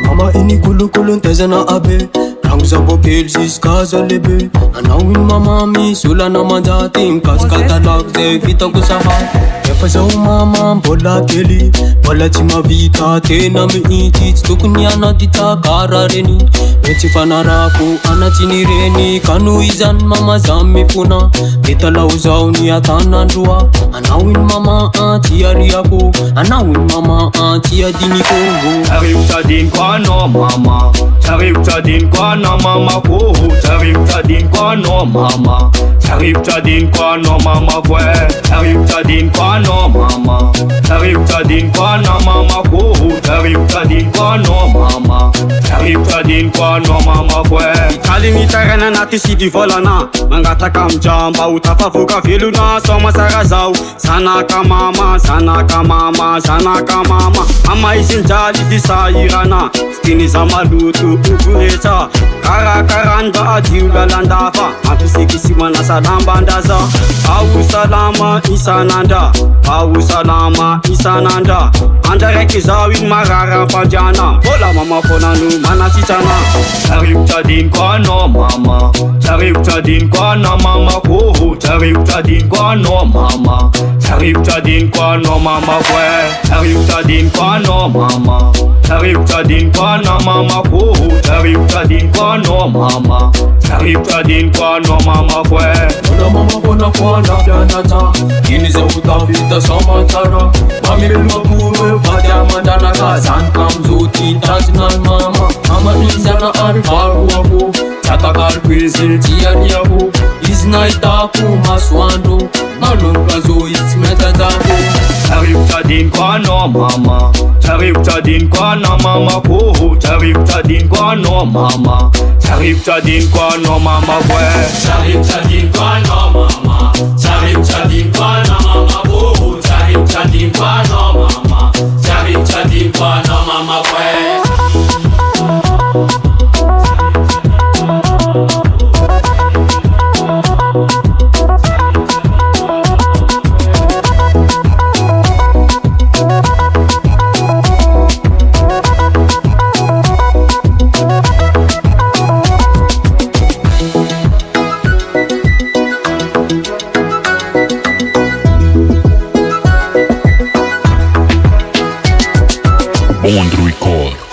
Mama ini kulu-kulun tezana abe Rangu za bokel ziska za lebe Anawin mamami sula na mandati Mkaskata lakze vita kusahat Efa za umama mbola keli Bola tima vita tena meiti Stukunyana dita karareni Meti fanarako anatinireni Kanu izan mama za mifuna Beta lauzao ni atanandua Anawin mama tia riako Anawin mama tia diniko Tarif tadin kwa no mama Tarif tadin kwa no mama ko Tarif tadin kwa no mama Tarif tadin kwa no mama kwe Tarif tadin kwa no mama Tarif tadin kwa no mama ko Tarif tadin kwa no mama Tarif tadin kwa no mama kwe Kali mitarana nati sidi volana Mangataka mjamba utafavuka viluna Soma sarazao Sana ka mama, sana ka mama, sana ka mama Mama isinjali disa irana Stini za malutu ukureta Karakaranda adiula landafa Apisikisima na salamba ndaza Au salama isananda Au salama isananda Andareke zawin marara panjana Bola mama ponanu manasitana Tarif tadin kwa no mama Tarif tadin kwa no mama ko Tarif tadin kwa no mama Tarif tadin kwa no mama kwe Tarif tadin kwa no mama Tarif tadin kwa no mama ko Tarif tadin kwa no mama Tarif tadin kwa no mama kwe Kuna mama kona kwa na planata Kini za utafita samantara Mamil makuwe fati amandana Kazan kamzuti tazinan mama Mama nizana arifaru wako Chatakar kwezil tiyani yako Izna itaku maswando Malunga zo ismeta zako Tarif tadin kwa no mama Tarif tadin kwa no mama ko Tarif tadin kwa no mama Tarif tadin kwa no mama kwe Tarif tadin kwa no mama Tarif tadin kwa no mama ko Tarif tadin kwa no mama Tarif tadin kwa no mama kwe On the record.